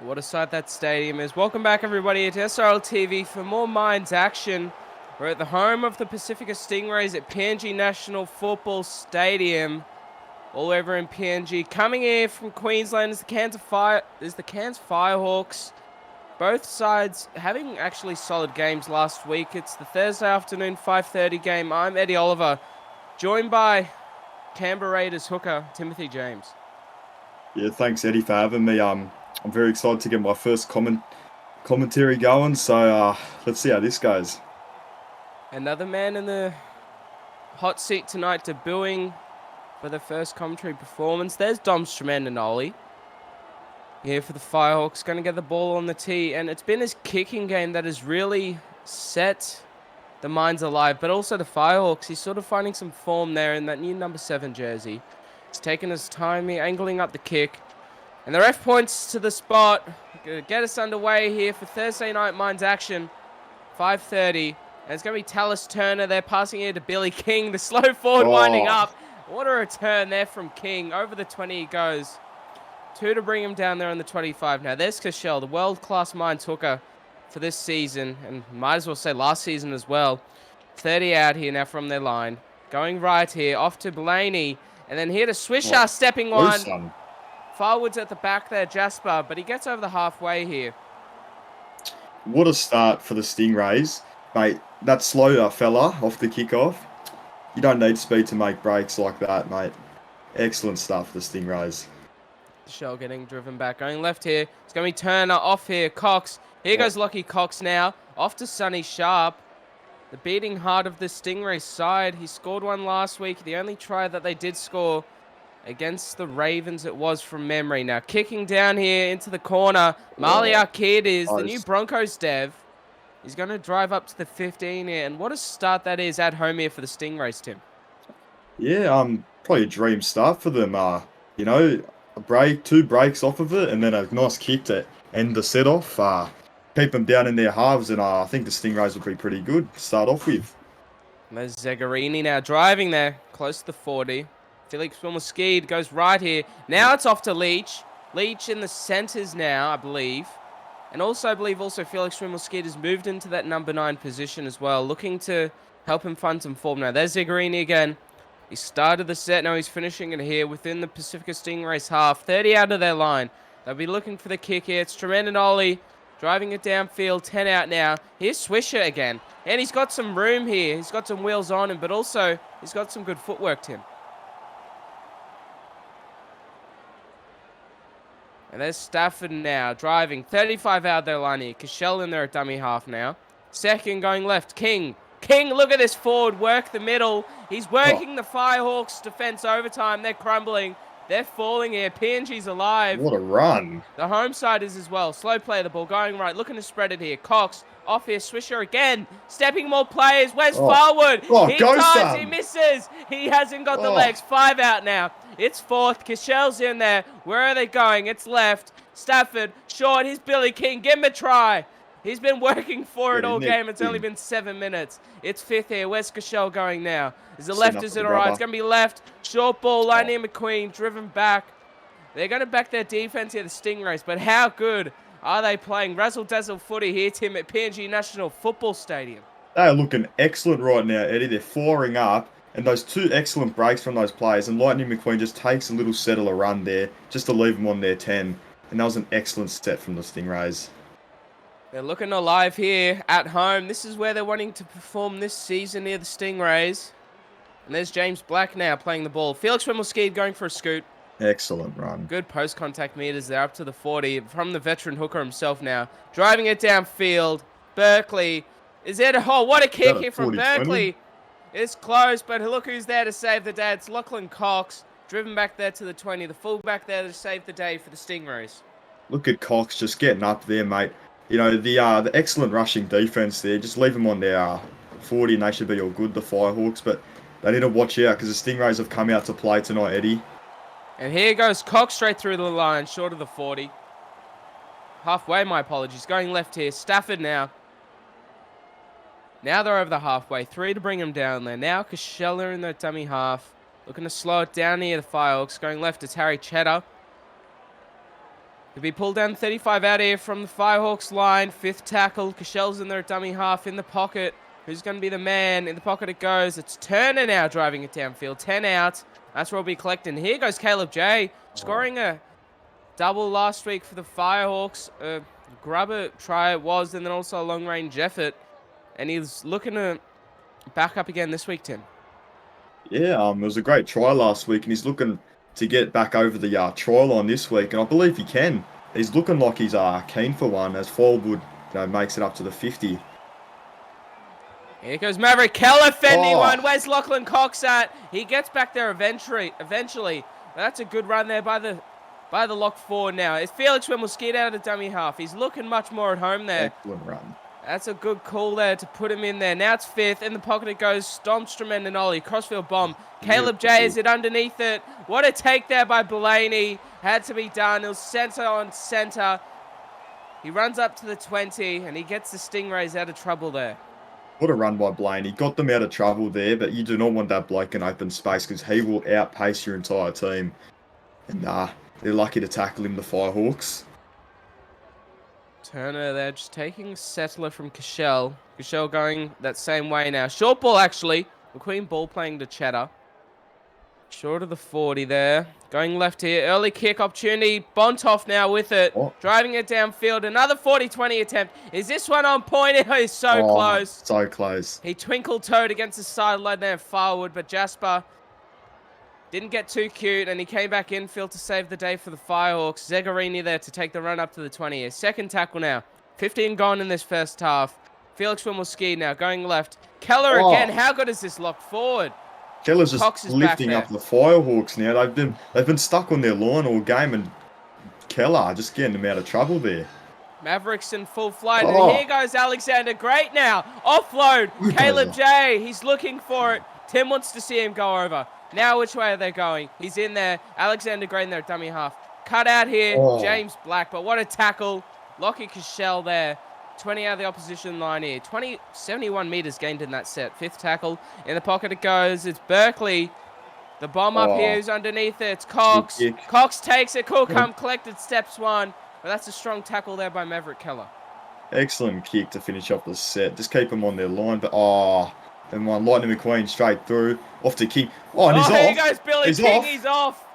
What a sight that stadium is. Welcome back, everybody, to SRL TV for more Mines action. We're at the home of the Pasifika Stingrays at PNG National Football Stadium, all over in PNG. Coming here from Queensland is the Cairns Firehawkes. Both sides having actually solid games last week. It's the Thursday afternoon 5:30 game. I'm Eddie Oliver, joined by Canberra Raiders hooker Timothy James. Yeah, thanks Eddie for having me. I'm very excited to get my first commentary going. So let's see how this goes. Another man in the hot seat tonight, debuting for the first commentary performance. There's Dom Stremendinoli here for the Firehawks, going to get the ball on the tee, and it's been his kicking game that has really set the Mines alive, but also the Firehawks. He's sort of finding some form there in that new number 7 jersey. He's taking his time here, angling up the kick, and the ref points to the spot. Gonna get us underway here for Thursday night Mines action, 5:30. And it's going to be Tallis Turner there, passing here to Billy King. The slow forward winding up. What a return there from King. Over the 20 he goes. 2 to bring him down there on the 25. Now there's Cashel, the world-class Mines hooker for this season, and might as well say last season as well. 30 out here now from their line. Going right here, off to Blaney. And then here to Swisher, stepping one. Forwards at the back there, Jasper, but he gets over the halfway here. What a start for the Stingrays. Mate, that slow fella off the kickoff. You don't need speed to make breaks like that, mate. Excellent stuff for the Stingrays. Shell getting driven back. Going left here. It's going to be Turner off here. Cox. Here goes Lockie Cox now. Off to Sonny Sharp. The beating heart of the Stingray side. He scored one last week. The only try that they did score against the Ravens, it was from memory. Now kicking down here into the corner. Marley Arcade is the new Broncos dev. He's going to drive up to the 15 here. And what a start that is at home here for the Stingrays, Tim. Yeah, probably a dream start for them. You know, two breaks off of it, and then a nice kick to end the set off. Keep them down in their halves, and I think the Stingrays would be pretty good to start off with. And there's Zegarini now driving there, close to the 40. Felix Wilmerskid goes right here. Now it's off to Leach. Leach in the centres now, I believe. And also, I believe Felix Wilmerskid has moved into that number 9 position as well, looking to help him find some form now. There's Zegarini again. He started the set, now he's finishing it here within the Pasifika Stingrays half. 30 out of their line. They'll be looking for the kick here. It's Tremendinoli driving it downfield, 10 out now. Here's Swisher again. And he's got some room here. He's got some wheels on him, but also he's got some good footwork, Tim. And there's Stafford now, driving 35 out of their line here. Cashel in there at dummy half now. Second going left, King. King, look at this forward, work the middle. He's working the Firehawks defense overtime. They're crumbling. They're falling here. PNG's alive. What a run. The home side is as well. Slow play of the ball, going right, looking to spread it here. Cox, off here, Swisher again. Stepping more players. Where's forward? He dives, he misses. He hasn't got the legs. 5 out now. It's fourth. Cashel's in there. Where are they going? It's left. Stafford, short. Here's Billy King. Give him a try. He's been working for it all game. It's only been 7 minutes. It's fifth here. Where's Cashel going now? Is it left? Is it all right? It's going to be left. Short ball. Lightning McQueen driven back. They're going to back their defense here, the Stingrays. But how good are they playing? Razzle-dazzle footy here, Tim, at PNG National Football Stadium. They're looking excellent right now, Eddie. They're flooring up. And those 2 excellent breaks from those players. And Lightning McQueen just takes a little settler run there just to leave them on their 10. And that was an excellent set from the Stingrays. They're looking alive here at home. This is where they're wanting to perform this season near the Stingrays. And there's James Black now playing the ball. Felix Wilmerskid going for a scoot. Excellent run. Good post-contact meters there up to the 40 from the veteran hooker himself now. Driving it downfield. Berkeley. Is it a hole? What a kick here from Berkeley. It's close, but look who's there to save the day. It's Lachlan Cox, driven back there to the 20. The fullback there to save the day for the Stingrays. Look at Cox just getting up there, mate. You know, the excellent rushing defense there. Just leave them on their 40 and they should be all good, the Firehawks. But they need to watch out because the Stingrays have come out to play tonight, Eddie. And here goes Cox straight through the line, short of the 40. Halfway, my apologies. Going left here. Stafford now. Now they're over the halfway. 3 to bring them down there. Now Cashella in the dummy half. Looking to slow it down here, the Firehawks. Going left, it's Harry Cheddar. He'll be pulled down 35 out here from the Firehawks line. 5th tackle. Cashell's in there at dummy half in the pocket. Who's going to be the man? In the pocket it goes. It's Turner now driving it downfield. 10 out. That's where we'll be collecting. Here goes Caleb J. Scoring a double last week for the Firehawks. Grubber try it was, and then also a long-range effort. And he's looking to back up again this week, Tim. Yeah, it was a great try last week, and he's looking to get back over the try line this week, and I believe he can. He's looking like he's keen for one as Forward makes it up to the 50. Here goes Maverick Keller fending one. Where's Lachlan Cox at? He gets back there eventually. That's a good run there by the lock forward now. It's Felix Wimmelskid out of the dummy half. He's looking much more at home there. Excellent run. That's a good call there to put him in there. Now it's 5th. In the pocket it goes. Stomstrom and Ollie. Crossfield bomb. Caleb J is it underneath it. What a take there by Blaney. Had to be done. It was center on center. He runs up to the 20 and he gets the Stingrays out of trouble there. What a run by Blaine. He got them out of trouble there, but you do not want that bloke in open space because he will outpace your entire team. And they're lucky to tackle him, the Firehawks. Turner there just taking settler from Cashel. Cashel going that same way now. Short ball actually. McQueen ball playing to Cheddar. Short of the 40 there. Going left here. Early kick opportunity. Bontoff now with it. Oh. Driving it downfield. Another 40-20 attempt. Is this one on point? It is so close. So close. He twinkle-toed against the sideline there forward, but Jasper didn't get too cute, and he came back infield to save the day for the Firehawks. Zegarini there to take the run up to the 20. Second tackle now. 15 gone in this first half. Felix Wimmelski now going left. Keller again. How good is this lock forward? Keller's just lifting up the Firehawks now. They've been stuck on their line all game, and Keller just getting them out of trouble there. Mavericks in full flight. And here goes Alexander. Great now. Offload. Caleb J. He's looking for it. Tim wants to see him go over. Now which way are they going? He's in there. Alexander Gray in there, dummy half. Cut out here. James Black. But what a tackle. Lockie Cashel there. 20 out of the opposition line here. 71 meters gained in that set. 5th tackle. In the pocket it goes. It's Berkeley. The bomb up here is underneath it. It's Cox. Cox takes it. Cool come collected. Steps one. But that's a strong tackle there by Maverick Keller. Excellent kick to finish off the set. Just keep them on their line. But and one Lightning McQueen straight through. Off to King. And he's off. Here goes Billy King. He's off.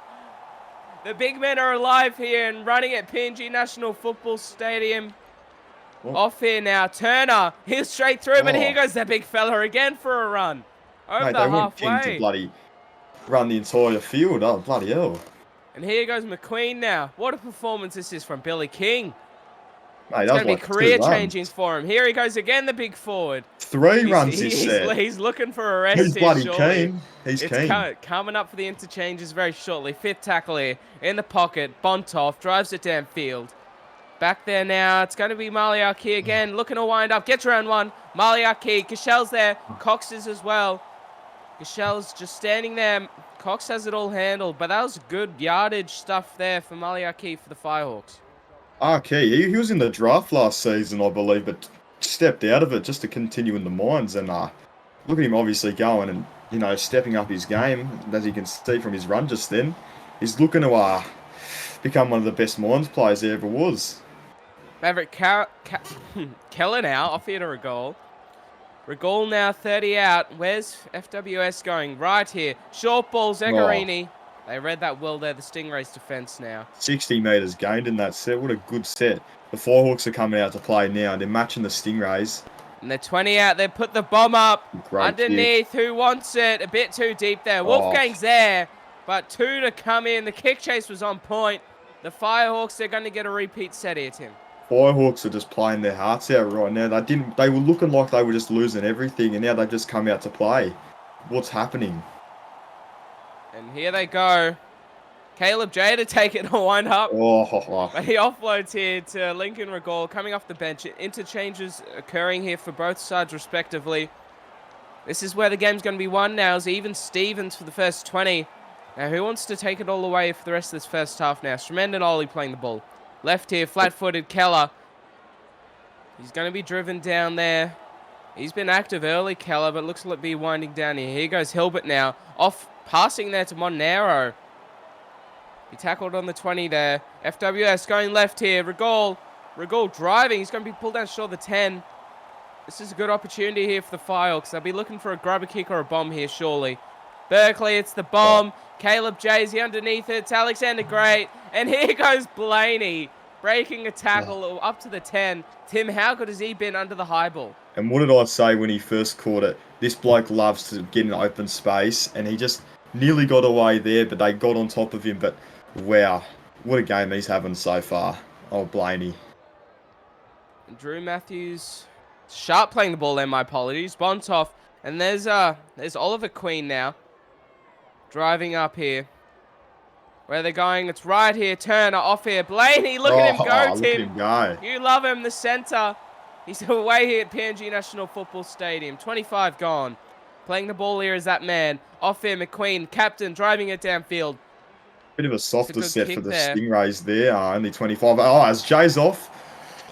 The big men are alive here and running at PNG National Football Stadium. Off here now. Turner. He's straight through, but here goes that big fella again for a run. Over the halfway. King to bloody run the entire field. Oh, bloody hell. And here goes McQueen now. What a performance this is from Billy King. Mate, it's going to be career-changing for him. Here he goes again, the big forward. 3 runs this set. He's looking for a rest. He's bloody keen. He's keen. Coming up for the interchanges very shortly. 5th tackle here. In the pocket. Bontoff drives it downfield. Back there now. It's going to be Maliaki again. Looking to wind up. Gets around one. Maliaki. Cashell's there. Cox is as well. Cashell's just standing there. Cox has it all handled. But that was good yardage stuff there for Maliaki for the Firehawks. Okay, he was in the draft last season, I believe, but stepped out of it just to continue in the mines. And look at him obviously going and, stepping up his game, as you can see from his run just then. He's looking to become one of the best mines players there ever was. Maverick Keller now, off here to Regol. Regol now 30 out. Where's FWS going? Right here. Short ball, Zegarini. They read that well there, the Stingrays defense now. 60 metres gained in that set. What a good set. The Firehawks are coming out to play now. They're matching the Stingrays. And they're 20 out. They put the bomb up. Great underneath. Kick. Who wants it? A bit too deep there. Wolfgang's there. But 2 to come in. The kick chase was on point. The Firehawks, they're going to get a repeat set here, Tim. Firehawks are just playing their hearts out right now. They were looking like they were just losing everything. And now they've just come out to play. What's happening? And here they go. Caleb J to take it and wind up. But he offloads here to Lincoln Regol coming off the bench. Interchanges occurring here for both sides respectively. This is where the game's going to be won now. Is even Stevens for the first 20. Now who wants to take it all away for the rest of this first half now? Stremend and Ollie playing the ball. Left here, flat-footed Keller. He's going to be driven down there. He's been active early, Keller, but looks like be winding down here. Here goes Hilbert now. Off. Passing there to Monero. He tackled on the 20 there. FWS going left here. Rigol driving. He's going to be pulled down short of the 10. This is a good opportunity here for the Firehawks. They'll be looking for a grubber kick or a bomb here, surely. Berkeley, it's the bomb. Caleb Jayesy underneath it. It's Alexander Great. And here goes Blaney, breaking a tackle up to the 10. Tim, how good has he been under the high ball? And what did I say when he first caught it? This bloke loves to get in open space, and he just nearly got away there, but they got on top of him. But wow, what a game he's having so far. Oh, Blaney. And Drew Matthews, sharp playing the ball there, my apologies. Bontoff, and there's Oliver Queen now, driving up here. Where they're going, it's right here. Turner off here. Blaney, look at him go, look Tim. at him go. You love him, the centre. He's away here at PNG National Football Stadium. 25 gone. Playing the ball here is that man. Off here, McQueen, captain, driving it downfield. Bit of a softer set for the there. Stingrays there. Only 25. Oh, as Jay's off.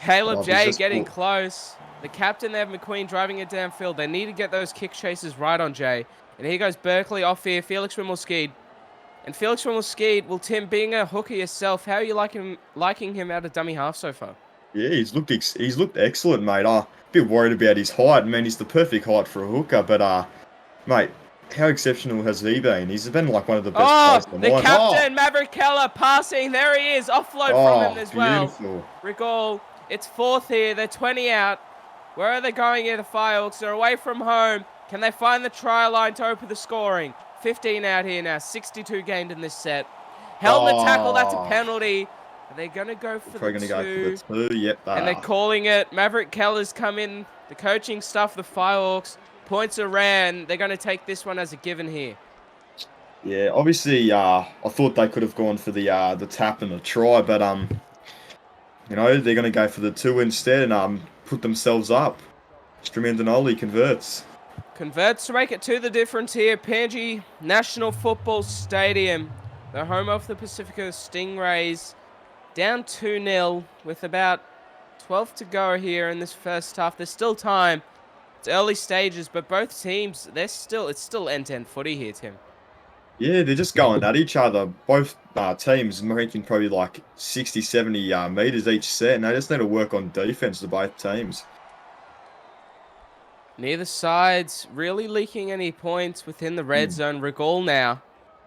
Caleb Jay getting close. The captain there, McQueen, driving it downfield. They need to get those kick chases right on Jay. And here goes Berkeley off here. Felix Wimmelskied. And Felix Wimmelskied, well, Tim, being a hooker yourself, how are you liking him out of dummy half so far? Yeah, he's looked excellent, mate. A bit worried about his height. I mean, he's the perfect height for a hooker, but mate, how exceptional has he been? He's been like one of the best players in the line. Captain, Maverick Keller, passing. There he is. Offload from him as well. Recall, it's fourth here. They're 20 out. Where are they going here, the Firehawks? They're away from home. Can they find the try line to open the scoring? 15 out here now. 62 gained in this set. Helmet tackle, that's a penalty. Are they going to go for the two? Go for the two, yep. And they're calling it. Maverick Keller's come in. The coaching staff, the Firehawks. Points are ran. They're going to take this one as a given here. Yeah, obviously, I thought they could have gone for the tap and the try, but you know, they're going to go for the two instead and put themselves up. Stremendinoli converts. Converts to make it to the difference here. PNG National Football Stadium. The home of the Pasifika Stingrays. Down 2-0 with about 12 to go here in this first half. There's still time. It's early stages, but both teams, it's still end-to-end footy here, Tim. Yeah, they're just going at each other. Both teams making probably like 60, 70 meters each set, and they just need to work on defense to both teams. Neither sides really leaking any points within the red zone. Rigol now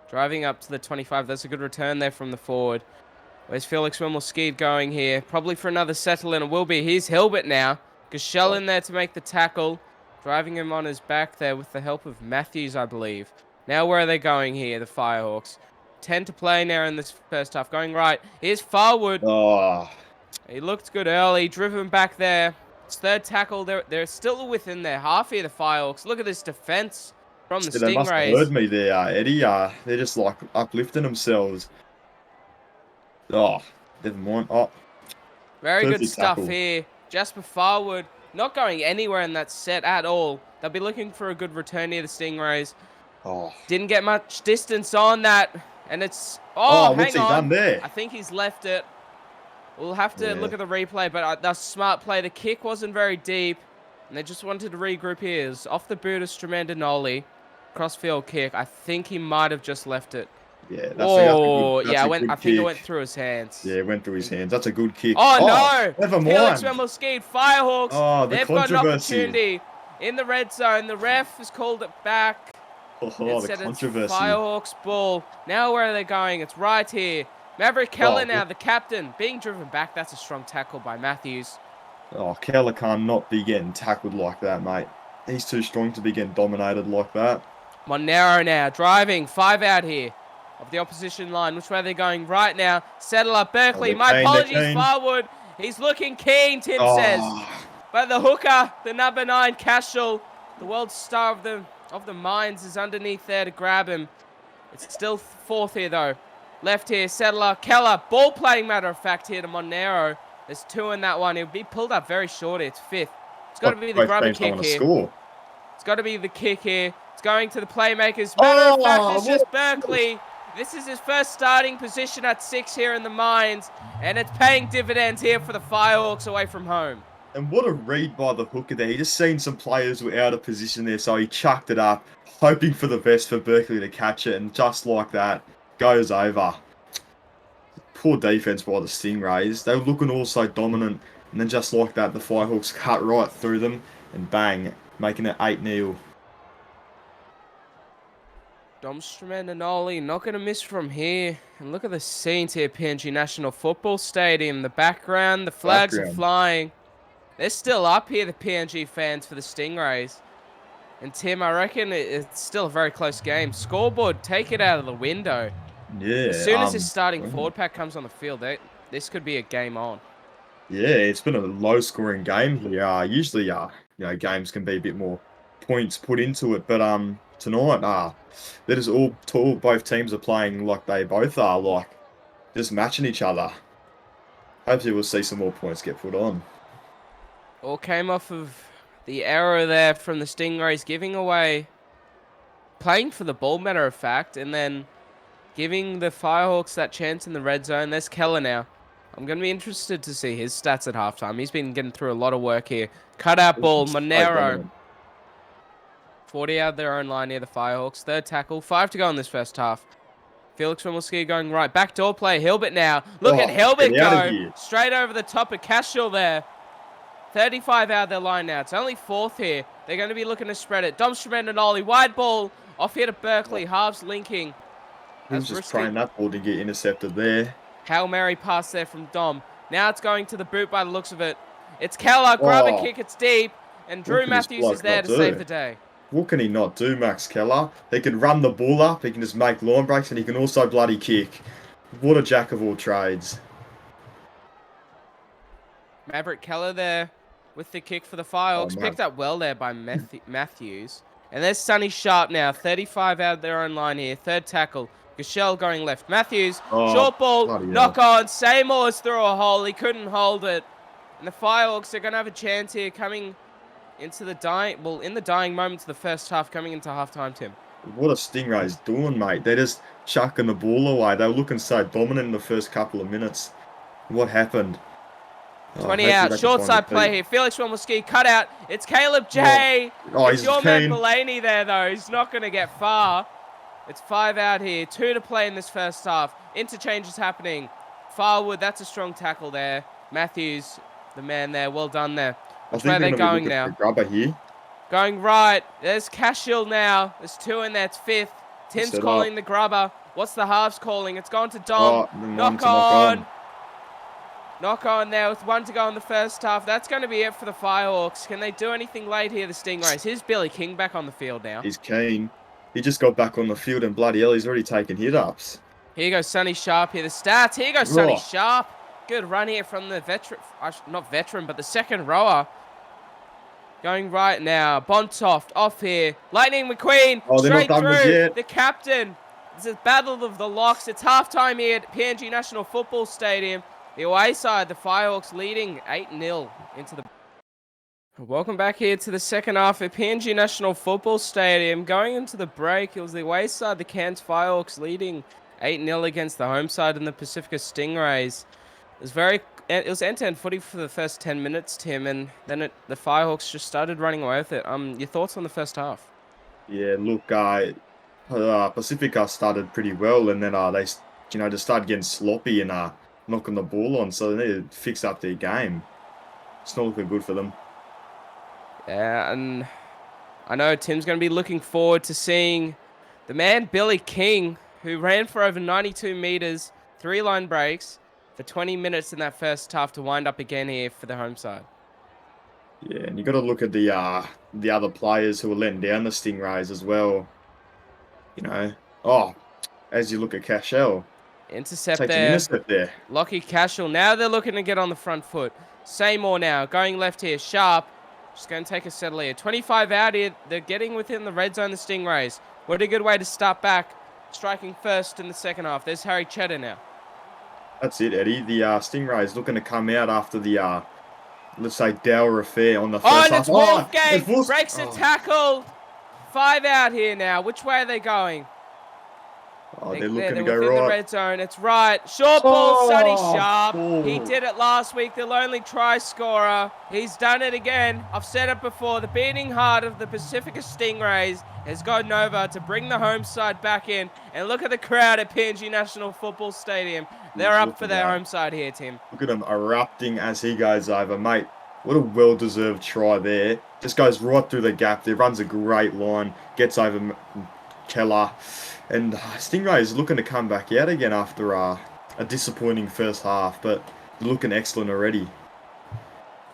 driving up to the 25. That's a good return there from the forward. Where's Felix Wimmelskied going here? Probably for another settle, and it will be. Here's Hilbert now. Gashell in there to make the tackle. Driving him on his back there with the help of Matthews, I believe. Now where are they going here, the Firehawks? 10 to play now in this first half. Going right. Here's Farwood. Oh. He looked good early. Driven back there. It's third tackle. They're still within their half here, the Firehawks. Look at this defense from the Stingrays. They must have heard me there, Eddie. They're just like uplifting themselves. Oh, never mind. Oh. Very good stuff here. Jasper Farwood not going anywhere in that set at all. They'll be looking for a good return here, the Stingrays. Oh. Didn't get much distance on that. And it's... what's he done there? I think he's left it. We'll have to look at the replay, but that's smart play. The kick wasn't very deep, and they just wanted to regroup here. It was off the boot of Stremendinoli. Crossfield kick. I think he might have just left it. Yeah, I think it went through his hands. Yeah, it went through his hands. That's a good kick. Oh, no! Never mind. Felix Wimmelskied, Firehawks. Oh, they've got an opportunity in the red zone. The ref has called it back. Oh, the controversy. It's Firehawks ball. Now where are they going? It's right here. Maverick Keller now, the captain, being driven back. That's a strong tackle by Matthews. Oh, Keller can't not be getting tackled like that, mate. He's too strong to be getting dominated like that. Monero now, driving. 5 out here of the opposition line. Which way are they going right now? Settle up Berkeley. My apologies, Farwood. He's looking keen, Tim says. But the hooker, the number 9, Cashel, the world star of the mines, is underneath there to grab him. It's still fourth here, though. Left here, Settler, Keller, ball playing, matter of fact, here to Monero. There's 2 in that one. He'll be pulled up very short here. It's 5th. It's got to be the grubber kick here. It's got to be the kick here. It's going to the playmakers. Matter of fact, it's just Berkeley. This is his first starting position at 6 here in the mines, and it's paying dividends here for the Firehawks away from home. And what a read by the hooker there. He just seen some players were out of position there, so he chucked it up, hoping for the best for Berkeley to catch it, and just like that, goes over. poor defense by the Stingrays. They were looking all so dominant, and then just like that, the Firehawks cut right through them, and bang, making it 8-0. Domstrom and Oli not going to miss from here. And look at the scenes here, PNG National Football Stadium. The background, the flags are flying. They're still up here, the PNG fans, for the Stingrays. And Tim, I reckon it's still a very close game. Scoreboard, take it out of the window. Yeah. As soon as this starting forward pack comes on the field, this could be a game on. Yeah, it's been a low-scoring game here. Usually, games can be a bit more points put into it, but tonight, that is both teams are playing like they both are, like just matching each other. Hopefully, we'll see some more points get put on. All came off of the error there from the Stingrays giving away, playing for the ball, matter of fact, and then giving the Firehawks that chance in the red zone. There's Keller now. I'm going to be interested to see his stats at halftime. He's been getting through a lot of work here. Cutout ball, Monero. 40 out of their own line near the Firehawks. Third tackle. 5 to go in this first half. Felix Wilmoski going right. Backdoor play. Hilbert now. Look at Hilbert go. Straight over the top of Cashel there. 35 out of their line now. It's only 4th here. They're going to be looking to spread it. Domstrom and Oli. Wide ball. Off here to Berkeley. Halves linking. He was just trying that ball to get intercepted there. Hail Mary pass there from Dom. Now it's going to the boot by the looks of it. It's Keller. Grab and kick. It's deep. And Drew Matthews is there to save the day. What can he not do, Max Keller? He can run the ball up. He can just make line breaks. And he can also bloody kick. What a jack of all trades. Maverick Keller there with the kick for the Firehawks. Picked up well there by Matthews. And there's Sonny Sharp now. 35 out of their own line here. Third tackle. Gashel going left. Matthews, short ball, knock on. Seymour's through a hole. He couldn't hold it. And the Firehawks are going to have a chance here coming into the in the dying moments of the first half, coming into halftime, Tim. What are Stingrays doing, mate? They're just chucking the ball away. They were looking so dominant in the first couple of minutes. What happened? 20 out, short side play here. Felix Wilmoski cut out. It's Caleb J. It's your man Belaney there, though. He's not going to get far. It's 5 out here. 2 to play in this first half. Interchange is happening. Farwood, that's a strong tackle there. Matthews, the man there. Well done there. Which way are they going now? Grubber here. Going right. There's Cashel now. There's 2 in there. It's 5th. Tim's calling the grubber. What's the halves calling? It's gone to Dom. Knock on. Knock on there with 1 to go in the first half. That's going to be it for the Firehawks. Can they do anything late here, the Stingrays? Here's Billy King back on the field now. He's keen. He just got back on the field and bloody hell, he's already taken hit-ups. Here goes Sonny Sharp here. The stats. Here goes Sonny Sharp. Good run here from the veteran. Not veteran, but the second rower. Going right now. Bontoft off here. Lightning McQueen. Straight through. The captain. It's a battle of the locks. It's halftime here at PNG National Football Stadium. The away side, the Firehawks leading 8-0 into the... Welcome back here to the second half at PNG National Football Stadium. Going into the break, it was the away side, the Cairns Firehawks leading 8-0 against the home side in the Pasifika Stingrays. It was end-to-end footy for the first 10 minutes, Tim, and then the Firehawks just started running away with it. Your thoughts on the first half? Yeah, look, Pasifika started pretty well, and then they, just started getting sloppy and knocking the ball on, so they need to fix up their game. It's not looking good for them. Yeah, and I know Tim's going to be looking forward to seeing the man Billy King, who ran for over 92 meters, 3 line breaks for 20 minutes in that first half to wind up again here for the home side. Yeah, and you got to look at the other players who are letting down the Stingrays as well. As you look at Cashel. Intercept there. Lockie Cashel. Now they're looking to get on the front foot. Seymour now. Going left here. Sharp. Just going to take a settle here. 25 out here. They're getting within the red zone, the Stingrays. What a good way to start back. Striking first in the second half. There's Harry Cheddar now. That's it, Eddie. The Stingrays looking to come out after the, let's say, dour affair on the first half. Wolfgang breaks a tackle. 5 out here now. Which way are they going? Oh, they're looking to They're go within the right. red zone. It's right. Short ball, Sonny Oh, Sharp. He oh. did it last week, the lonely try scorer. He's done it again. I've said it before. The beating heart of the Pasifika Stingrays has gotten over to bring the home side back in. And look at the crowd at PNG National Football Stadium. They're up Look for at their that. home side here, Tim. Look at him erupting as he goes over, mate. What a well-deserved try there. Just goes right through the gap there, runs a great line, gets over Keller. And Stingray is looking to come back out again after a disappointing first half, but looking excellent already.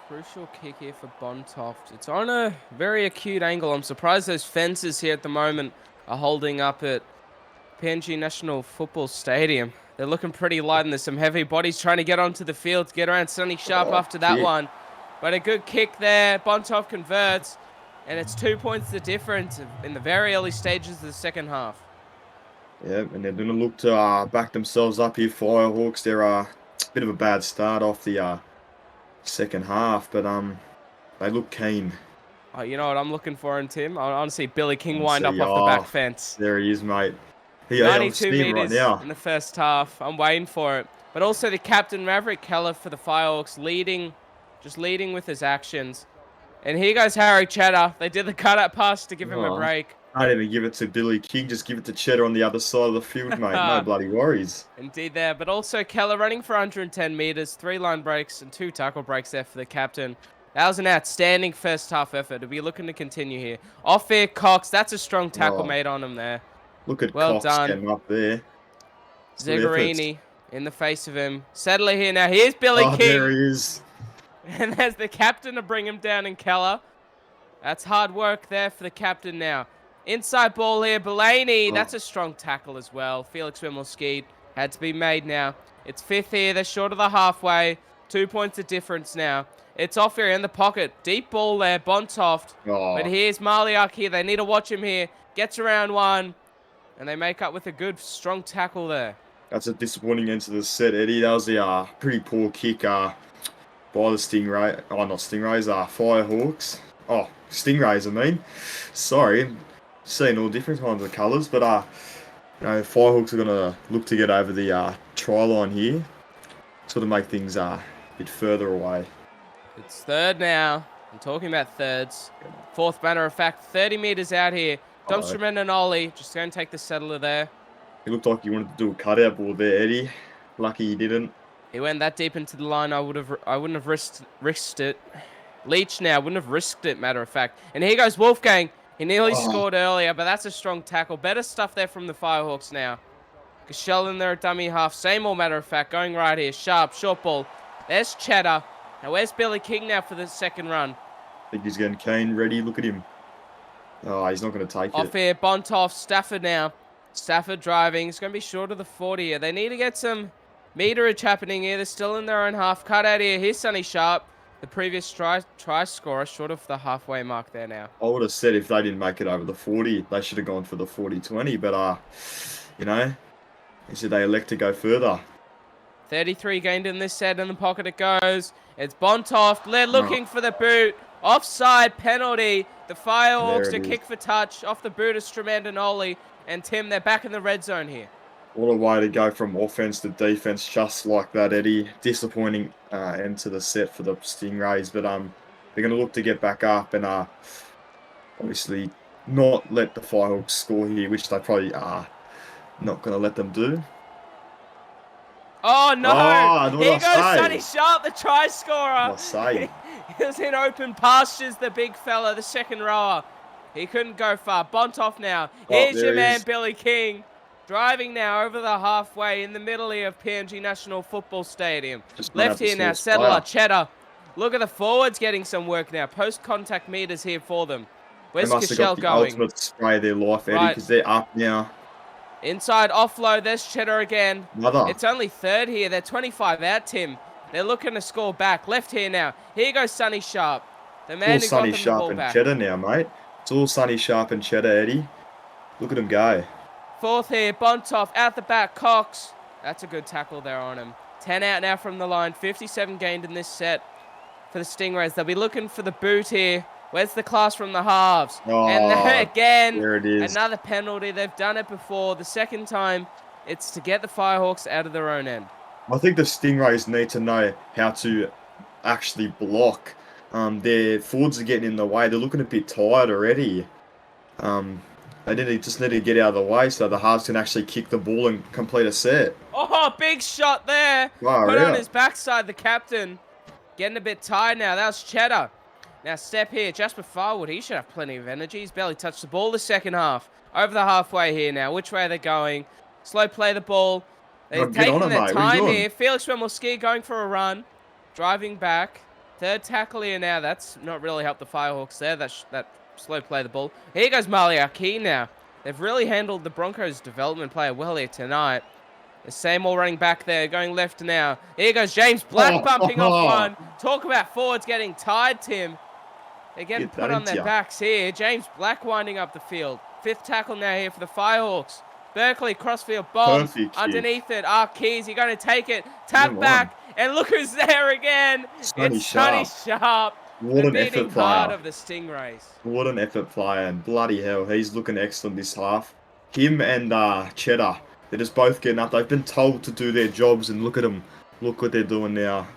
Crucial kick here for Bontoft. It's on a very acute angle. I'm surprised those fences here at the moment are holding up at PNG National Football Stadium. They're looking pretty light, and there's some heavy bodies trying to get onto the field to get around Sonny Sharp Oh, after that shit. one. But a good kick there. Bontoft converts, and it's 2 points the difference in the very early stages of the second half. Yeah, and they're going to look to back themselves up here, Firehawks. They're a bit of a bad start off the second half, but they look keen. Oh, you know what I'm looking for in Tim? I want to see Billy King And wind up see, off the back fence. there he is, mate. I'm 92 seeing him right meters now. in the first half. I'm waiting for it. But also the captain, Maverick Keller, for the Firehawks, just leading with his actions. And here goes Harry Cheddar. They did the cut-out pass to give him a Oh, break. I didn't even give it to Billy King, just give it to Cheddar on the other side of the field, mate. No bloody worries. Indeed there. But also Keller running for 110 meters, 3 line breaks and 2 tackle breaks there for the captain. That was an outstanding first half effort. We'll be looking to continue here. Off here, Cox. That's a strong tackle made on him there. Look at Well Cox done. getting up there. Zegarini in the face of him. Settler here now. Here's Billy Oh, King. there he is. And there's the captain to bring him down in Keller. That's hard work there for the captain now. Inside ball here. Belaney. That's a strong tackle as well. Felix Wimmelski had to be made now. It's 5th here. They're short of the halfway. 2 points of difference now. It's off here in the pocket. Deep ball there. Bontoft. Oh. But here's Marliak here. They need to watch him here. Gets around one. And they make up with a good, strong tackle there. That's a disappointing end to the set, Eddie. That was a pretty poor kick by the Stingray. Oh, not Stingrays, Firehawks. Oh, Stingrays, I mean. Sorry. Seeing all different kinds of colours, but Firehawks are going to look to get over the try line here. Sort of make things a bit further away. It's 3rd now. I'm talking about 3rds. 4th, matter of fact, 30 meters out here. Domstrom and Ollie just going to take the settler there. It looked like you wanted to do a cutout ball there, Eddie. Lucky he didn't. He went that deep into the line. I wouldn't have risked it. Leach now wouldn't have risked it, matter of fact. And here goes Wolfgang. He nearly scored earlier, but that's a strong tackle. Better stuff there from the Firehawks now. Gashell in there at dummy half. Same old matter of fact. Going right here. Sharp, short ball. There's Cheddar. Now where's Billy King now for the second run? I think he's getting keen, ready. Look at him. Oh, he's not going to take it. Off here, Bontoft, Stafford now. Stafford driving. It's going to be short of the 40 here. They need to get some meterage happening here. They're still in their own half. Cut out here. Here's Sonny Sharp, the previous try scorer, short of the halfway mark there now. I would have said if they didn't make it over the 40, they should have gone for the 40-20. But, they elect to go further. 33 gained in this set. In the pocket it goes. It's Bontoft. They're looking for the boot. Offside penalty. The Firehawks to kick for touch. Off the boot of Stremandinoli. And Tim, they're back in the red zone here. What a way to go from offense to defense, just like that, Eddie. Disappointing end to the set for the Stingrays, but they're going to look to get back up and obviously not let the Firehawks score here, which they probably are not going to let them do. Oh no! Here goes Sonny say? Sharp, the try scorer. What say? He was in open pastures, the big fella, the second rower. He couldn't go far. Bontoff now. Here's your man, Billy King. Driving now over the halfway in the middle here of PNG National Football Stadium. Left here now, Settler, Cheddar. Look at the forwards getting some work now. Post-contact meters here for them. Where's Cashel going? Ultimate spray their life, Eddie, because they're up now. Inside offload, there's Cheddar again. Mother. It's only 3rd here. They're 25 out, Tim. They're looking to score back. Left here now. Here goes Sonny Sharp. The man who got them the ball back. Cheddar now, mate. It's all Sonny Sharp and Cheddar, Eddie. Look at him go. 4th here, Bontoff, out the back, Cox. That's a good tackle there on him. 10 out now from the line, 57 gained in this set for the Stingrays. They'll be looking for the boot here, Where's the class from the halves? And Oh, again, there it is. another penalty. They've done it before. The second time, it's to get the Firehawks out of their own end. I think the Stingrays need to know how to actually block. Their forwards are getting in the way. They're looking a bit tired already. Just need to get out of the way so the halves can actually kick the ball and complete a set. Oh, big shot there. Wow, Put on yeah. his backside, the captain. Getting a bit tired now. That was Cheddar. Now step here. Jasper Farwood, he should have plenty of energy. He's barely touched the ball the second half. Over the halfway here now. Which way are they going? Slow play the ball. They're Get on taking it, their mate. What are you time doing? here. Felix Remmelski going for a run. Driving back. Third tackle here now. That's not really helped the Firehawks there. That slow play the ball. Here goes Maliaki now. They've really handled the Broncos' development player well here tonight. The same all running back there, going left now. Here goes James Black bumping off one. Talk about forwards getting tired, Tim. They're getting put on their backs here. James Black winding up the field. Fifth tackle now here for the Firehawks. Berkeley, crossfield bomb. Perfect Underneath it, Keys, you're going to take it. Tap back, and look who's there again. It's Sonny Sharp. What an beating effort heart player. of the Stingrays. What an effort player, and bloody hell, he's looking excellent this half. Him and Cheddar, they're just both getting up. They've been told to do their jobs, and look at them. Look what they're doing now.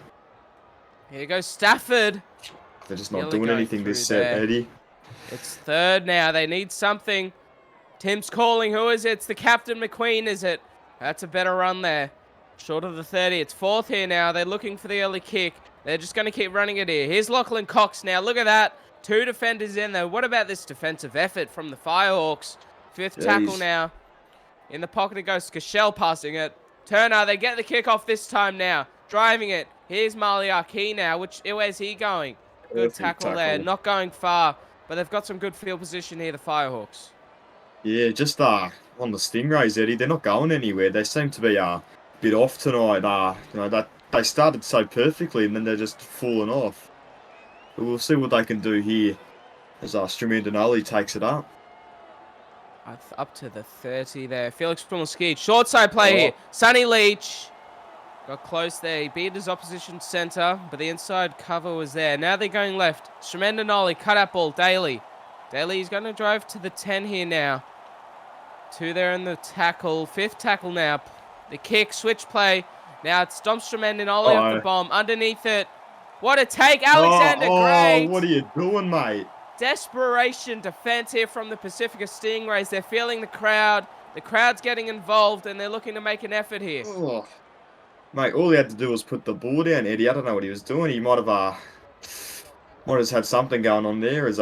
Here goes Stafford. They're just not doing anything this set, Eddie. It's third now. They need something. Tim's calling. Who is it? It's the captain, McQueen, is it? That's a better run there. Short of the 30. It's fourth here now. They're looking for the early kick. They're just going to keep running it here. Here's Lachlan Cox now. Look at that. Two defenders in there. What about this defensive effort from the Firehawks? Fifth tackle now. In the pocket it goes. Cashel passing it. Turner, they get the kickoff this time now. Driving it. Here's Maliaki now. Where's he going? Good tackle there. Not going far. But they've got some good field position here, the Firehawks. Yeah, just on the Stingrays, Eddie, they're not going anywhere. They seem to be a bit off tonight. That they started so perfectly and then they're just falling off. But we'll see what they can do here as Strumindinoli takes it up. Up to the 30 there. Felix Pummelski. Short side play here. Sonny Leach. Got close there. He beat his opposition centre, but the inside cover was there. Now they're going left. Strumindinoli, cut out ball. Daly. Daly's going to drive to the 10 here now. Two there in the tackle. Fifth tackle now. The kick, switch play. Now it's Dom Strumindinoli off the bomb. Underneath it. What a take. Alexander Gray. What are you doing, mate? Desperation defense here from the Pasifika Stingrays. They're feeling the crowd. The crowd's getting involved, and they're looking to make an effort here. Oh. Mate, all he had to do was put the ball down, Eddie. I don't know what he was doing. He might have just had something going on there. As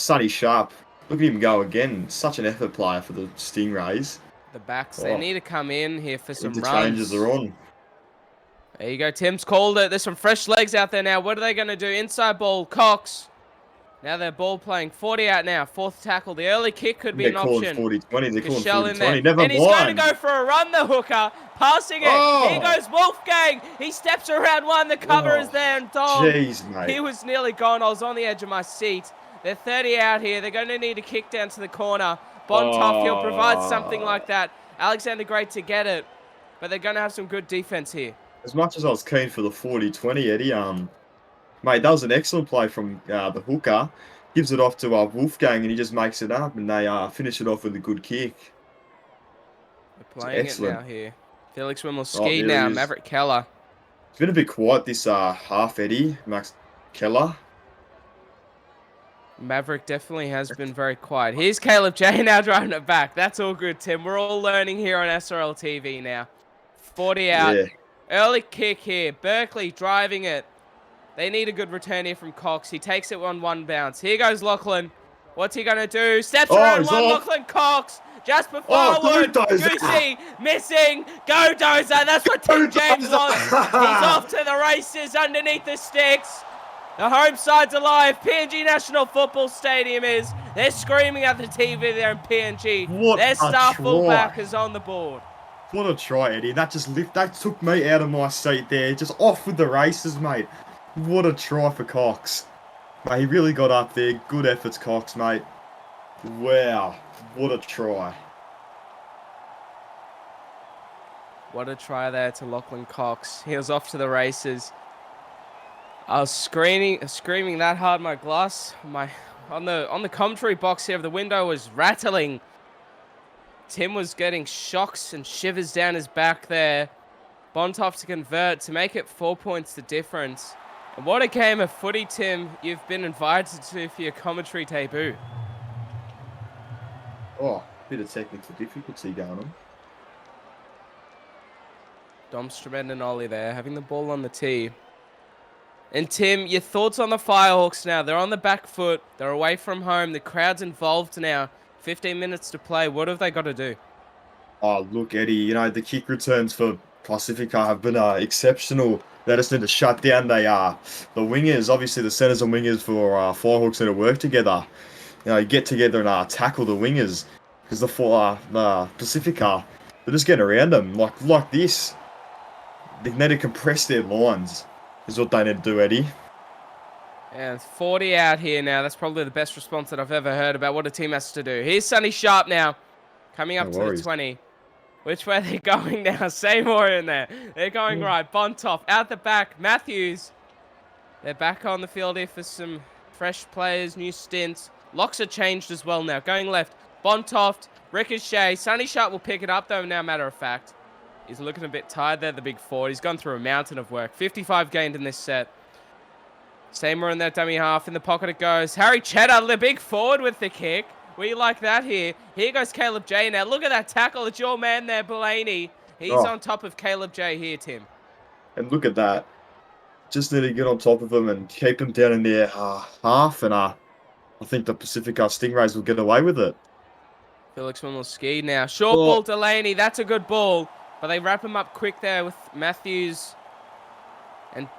Sonny Sharp, look at him go again. Such an effort player for the Stingrays. The backs, they need to come in here for some runs. Changes are on. There you go. Tim's called it. There's some fresh legs out there now. What are they going to do? Inside ball, Cox. Now they're ball playing. 40 out now. Fourth tackle. The early kick could be an option. 40-20. They're calling 40-20. Never mind. And he's going to go for a run, the hooker. Passing it. Oh. Here goes Wolfgang. He steps around one. The cover is there. And Dom. Jeez, mate. He was nearly gone. I was on the edge of my seat. They're 30 out here. They're going to need a kick down to the corner. Bontoff, he'll provide something like that. Alexander Gray to get it. But they're going to have some good defense here. As much as I was keen for the 40-20, Eddie, mate, that was an excellent play from the hooker. Gives it off to Wolfgang, and he just makes it up, and they finish it off with a good kick. They're playing it now here. Felix Wimmelski now, Maverick Keller. It's been a bit quiet this half, Eddie. Max Keller. Maverick definitely has been very quiet. Here's Caleb J now driving it back. That's all good, Tim. We're all learning here on SRL TV now. 40 out. Yeah. Early kick here. Berkeley driving it. They need a good return here from Cox. He takes it on one bounce. Here goes Lachlan. What's he going to do? Steps around one. Lachlan Cox. Jasper Farwood. Goosey. Missing. Go Dozer. That's what Tim James wants. He's off to the races underneath the sticks. The home side's alive. PNG National Football Stadium is. They're screaming at the TV there in PNG. Their star fullback is on the board. What a try, Eddie. That took me out of my seat there. Just off with the races, mate. What a try for Cox. Mate, he really got up there. Good efforts, Cox, mate. Wow. What a try. What a try there to Lachlan Cox. He was off to the races. I was screaming that hard. My on the commentary box here, the window was rattling. Tim was getting shocks and shivers down his back there. Bontoff to convert to make it 4 points the difference. And what a game of footy, Tim, you've been invited to for your commentary debut. Oh, bit of technical difficulty going on. Domstrom and Ollie there, having the ball on the tee. And Tim, your thoughts on the Firehawks now? They're on the back foot. They're away from home. The crowd's involved now. 15 minutes to play. What have they got to do? Oh, look, Eddie, you know, the kick returns for Pasifika have been exceptional. They just need to shut down the wingers. Obviously, the centres and wingers for Firehawks need to work together. You know, get together and tackle the wingers. Because the Pasifika, they're just getting around them like this. They need to compress their lines, is what they need to do, Eddie. And 40 out here now. That's probably the best response that I've ever heard about what a team has to do. Here's Sonny Sharp now, coming up to the 20. Which way they're going now? Seymour in there. They're going right. Bontoff out the back. Matthews. They're back on the field here for some fresh players, new stints. Locks are changed as well now. Going left. Bontoff, Ricochet. Sonny Sharp will pick it up though now, matter of fact. He's looking a bit tired there, the big forward. He's gone through a mountain of work. 55 gained in this set. Seymour in that dummy half. In the pocket it goes. Harry Cheddar, the big forward with the kick. We like that here. Here goes Caleb J now. Look at that tackle. It's your man there, Blaney. He's on top of Caleb J here, Tim. And look at that. Just need to get on top of him and keep him down in their half. And I think the Pacifica Stingrays will get away with it. Felix will ski now. Short ball, Delaney. That's a good ball. But they wrap him up quick there with Matthews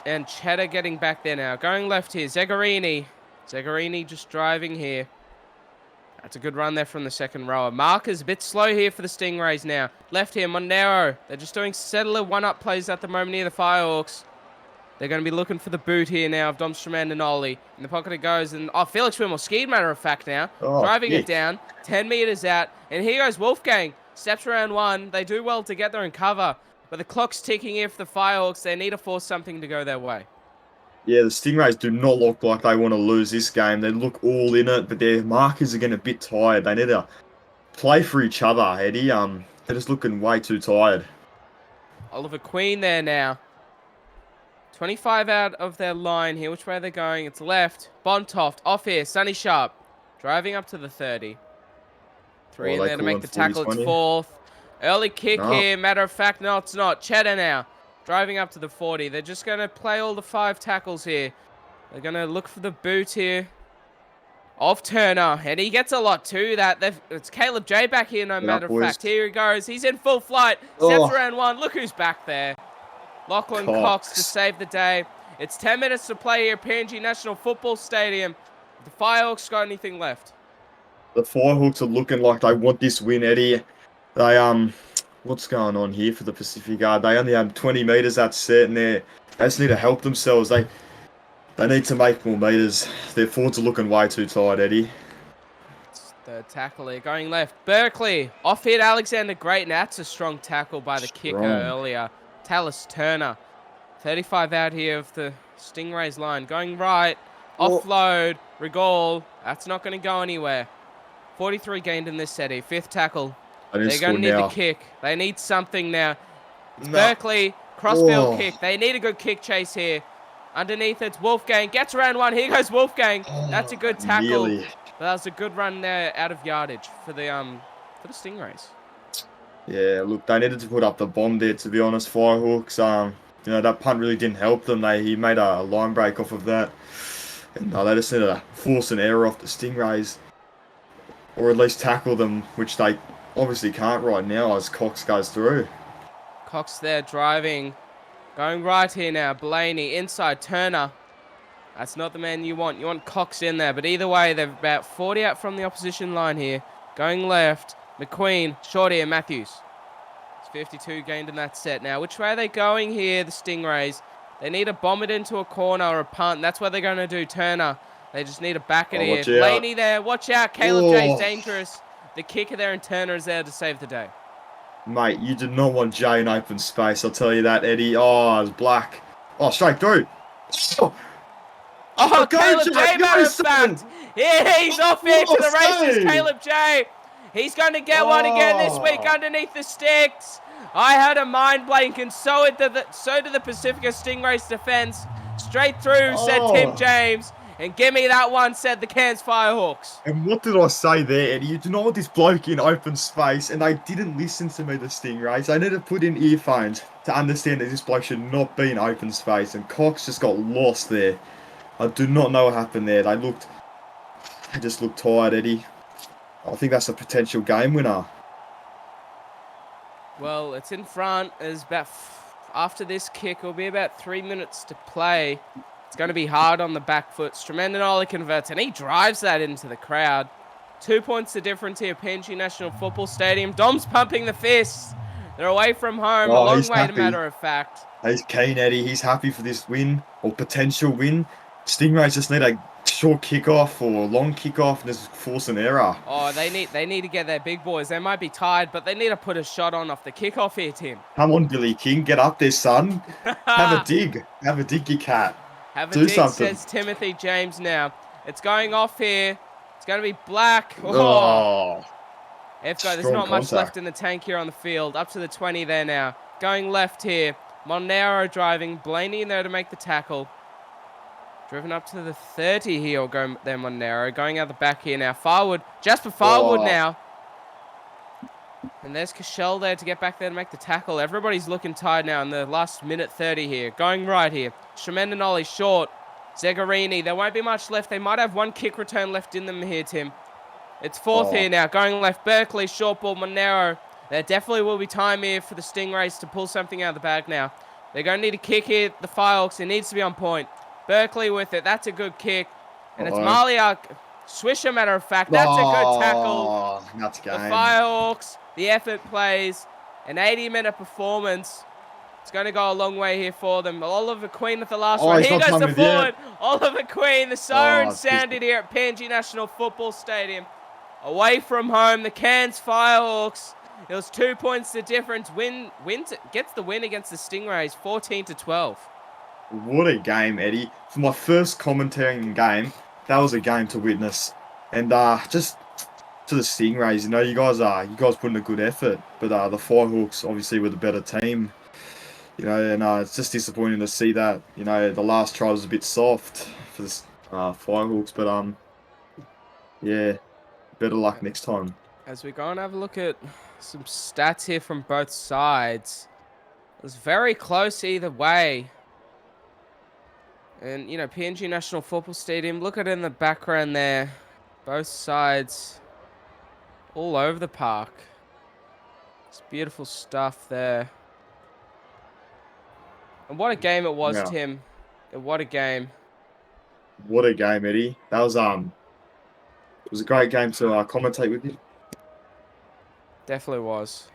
and Cheddar getting back there now. Going left here. Zegarini. Zegarini just driving here. That's a good run there from the second rower. Marker's a bit slow here for the Stingrays now. Left here, Monero. They're just doing settler one-up plays at the moment here, the Firehawks. They're going to be looking for the boot here now of Domstrom and Ollie. In the pocket it goes. And Felix Wimmer skied, matter of fact, now. Driving it down. 10 meters out. And here goes Wolfgang. Steps around one. They do well to get there and cover. But the clock's ticking here for the Firehawks. They need to force something to go their way. Yeah, the Stingrays do not look like they want to lose this game. They look all in it, but their markers are getting a bit tired. They need to play for each other, Eddie. They're just looking way too tired. Oliver Queen there now. 25 out of their line here. Which way are they going? It's left. Bontoft off here. Sonny Sharp driving up to the 30. Three in there to make the tackle. 40, it's fourth. Early kick here. Matter of fact, no, it's not. Cheddar now. Driving up to the 40. They're just going to play all the 5 tackles here. They're going to look for the boot here of Turner. And he gets a lot too. It's Caleb J back here, no matter of fact. Here he goes. He's in full flight. Steps around one. Look who's back there. Lachlan Cox to save the day. It's 10 minutes to play here at PNG National Football Stadium. The Firehawks got anything left? The Firehawks are looking like they want this win, Eddie. They, what's going on here for the Pacifica? They only have 20 metres that set, and they just need to help themselves. They need to make more metres. Their forwards are looking way too tired, Eddie. It's the tackle here going left. Berkeley off hit Alexander Great. Now that's a strong tackle by the kicker earlier. Tallis Turner. 35 out here of the Stingrays line. Going right. Offload. Regal. That's not going to go anywhere. 43 gained in this set here. 5th tackle. They're going to need the kick. They need something now. It's Berkeley. Crossfield kick. They need a good kick chase here. Underneath it's Wolfgang. Gets around one. Here goes Wolfgang. That's a good tackle. But that was a good run there out of yardage for the Stingrays. Yeah, look, they needed to put up the bomb there, to be honest, Firehawks. You know, that punt really didn't help them. He made a line break off of that. And they just needed to force an error off the Stingrays. Or at least tackle them, which they obviously can't right now as Cox goes through. Cox there driving. Going right here now. Blaney inside. Turner. That's not the man you want. You want Cox in there. But either way, they're about 40 out from the opposition line here. Going left. McQueen. Short here. Matthews. It's 52 gained in that set. Now, which way are they going here, the Stingrays? They need to bomb it into a corner or a punt. That's what they're going to do. Turner. They just need to back it here. Blaney there. Watch out. Caleb J's dangerous. The kicker there and Turner is there to save the day. Mate, you did not want Jay in open space. I'll tell you that, Eddie. Oh, it's black. Oh, straight through. Oh, Caleb J, matter of fact. Yeah, he's off here to the races, save! Caleb J. He's going to get one again this week underneath the sticks. I had a mind blank, and so did the Pasifika Stingrays defense. Straight through, said Tim James. And give me that one, said the Cairns Firehawks. And what did I say there, Eddie? You do not want this bloke in open space, and they didn't listen to me, the Stingrays. They need to put in earphones to understand that this bloke should not be in open space, and Cox just got lost there. I do not know what happened there. They just looked tired, Eddie. I think that's a potential game winner. Well, it's in front. There's about after this kick, it'll be about 3 minutes to play. It's going to be hard on the back foot. Stremendinoli converts, and he drives that into the crowd. 2 points the difference here, PNG National Football Stadium. Dom's pumping the fists. They're away from home, a long way, as a matter of fact. He's keen, Eddie. He's happy for this win, or potential win. Stingrays just need a short kickoff or a long kickoff and just force an error. Oh, they need to get their big boys. They might be tired, but they need to put a shot on off the kickoff here, Tim. Come on, Billy King. Get up there, son. Have a dig. Have a dig, you cat. Have a dig, something. Says Timothy James now. It's going off here. It's going to be Black. Oh. There's not much left in the tank here on the field. Up to the 20 there now. Going left here. Monero driving. Blaney in there to make the tackle. Driven up to the 30 here, or go there, Monero. Going out the back here now. Farwood. Jasper Farwood now. And there's Cashel there to get back there to make the tackle. Everybody's looking tired now in the last minute 30 here. Going right here. Stremendinoli short. Zegarini. There won't be much left. They might have one kick return left in them here, Tim. It's fourth here now. Going left. Berkeley. Short ball. Monero. There definitely will be time here for the Stingrays to pull something out of the bag now. They're going to need a kick here. The Firehawks. It needs to be on point. Berkeley with it. That's a good kick. And it's Maliak. Swisher, matter of fact. That's a good tackle. That's game. The Firehawks. The effort plays. An 80-minute performance. It's going to go a long way here for them. Oliver Queen with the last one. Here goes the forward. Oliver Queen. The siren sounded here at PNG National Football Stadium. Away from home, the Cairns Firehawks. It was 2 points the difference. Gets the win against the Stingrays, 14-12. What a game, Eddie. For my first commentating game, that was a game to witness. And just to the Stingrays, you guys put in a good effort. But the Firehawks obviously were the better team. And it's just disappointing to see that. The last try was a bit soft for the Firehawks. But yeah, better luck next time. As we go and have a look at some stats here from both sides, it was very close either way. And, PNG National Football Stadium, look at it in the background there. Both sides all over the park. It's beautiful stuff there. And what a game it was, Tim. What a game. What a game, Eddie. That was it was a great game to commentate with you. Definitely was.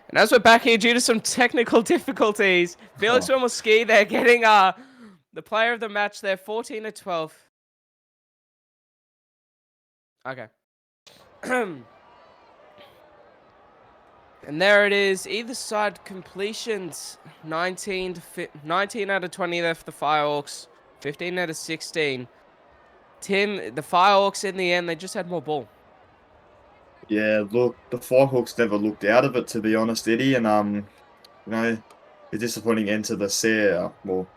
And as we're back here due to some technical difficulties, Felix Wilmoski, they're getting the player of the match there, 14-12. Okay. And there it is. Either side completions, 19 out of 20 there for the Firehawks, 15 out of 16. Tim, the Firehawks in the end, they just had more ball. Yeah, look, the Firehawks never looked out of it, to be honest, Eddie. And, a disappointing end to the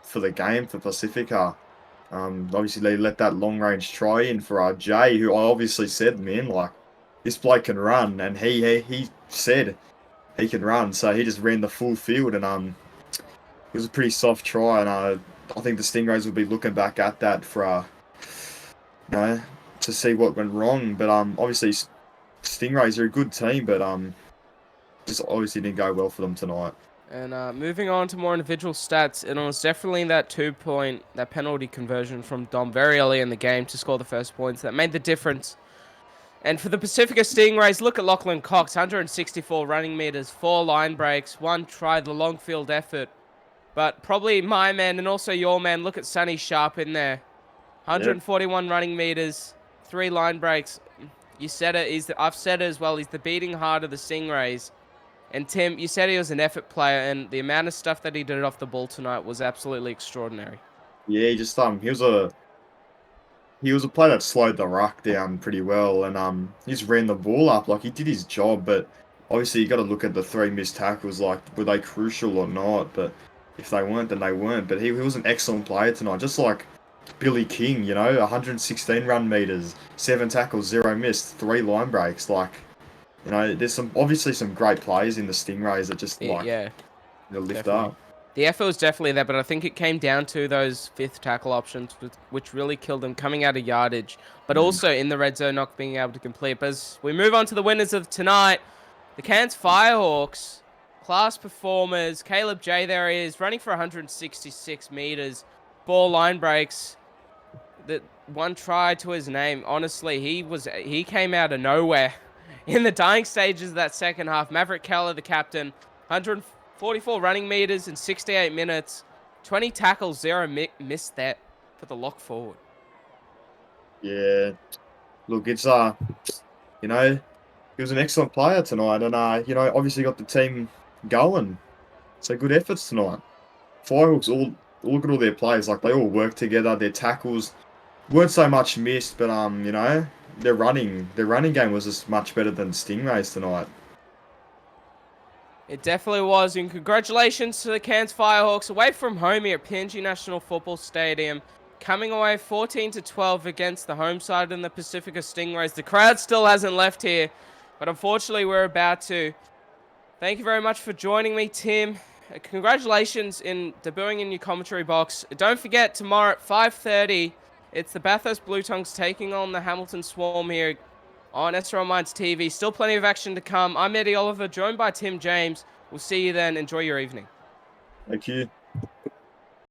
for the game for Pasifika. Obviously, they let that long-range try in for Jay, who I obviously said, man, this bloke can run. And he said he can run, so he just ran the full field. And it was a pretty soft try. And I think the Stingrays will be looking back at that for, to see what went wrong. But obviously, Stingrays are a good team, but just obviously didn't go well for them tonight. And moving on to more individual stats, it was definitely that that penalty conversion from Dom very early in the game to score the first points that made the difference. And for the Pasifika Stingrays, look at Lachlan Cox, 164 running meters, 4 line breaks, 1 try, the long field effort. But probably my man and also your man, look at Sonny Sharp in there. 141 running meters, 3 line breaks. You said it. I've said it as well. He's the beating heart of the Stingrays. And Tim, you said he was an effort player, and the amount of stuff that he did off the ball tonight was absolutely extraordinary. Yeah, he just he was a player that slowed the ruck down pretty well, and he just ran the ball up. Like, he did his job, but obviously you got to look at the 3 missed tackles. Like, were they crucial or not? But if they weren't, then they weren't. But he was an excellent player tonight, just like Billy King. 116 run meters, 7 tackles, 0 missed, 3 line breaks. Like, there's obviously some great players in the Stingrays that just Yeah, they lift definitely. up. The effort was definitely there, but I think it came down to those 5th tackle options, which really killed them coming out of yardage, but Mm. also in the red zone not being able to complete. But as we move on to the winners of tonight, the Cairns Firehawks, class performers. Caleb J, there he is, running for 166 meters, 4 line breaks. The 1 try to his name. Honestly, he came out of nowhere in the dying stages of that second half. Maverick Keller, the captain, 144 running meters in 68 minutes, 20 tackles, 0 missed that for the lock forward. Yeah, look, it's he was an excellent player tonight, and obviously got the team going. So good efforts tonight. Firehawks all look at all their plays, like they all work together. Their tackles weren't so much missed, but their running game was just much better than Stingrays tonight. It definitely was, and congratulations to the Cairns Firehawks away from home here at PNG National Football Stadium, coming away 14-12 against the home side in the Pasifika Stingrays. The crowd still hasn't left here, but unfortunately we're about to. Thank you very much for joining me, Tim. Congratulations in debuting in your commentary box. Don't forget, tomorrow at 5:30, it's the Bathurst Blue Tongues taking on the Hamilton Swarm here on SRL Minds TV. Still plenty of action to come. I'm Eddie Oliver, joined by Tim James. We'll see you then. Enjoy your evening. Thank you.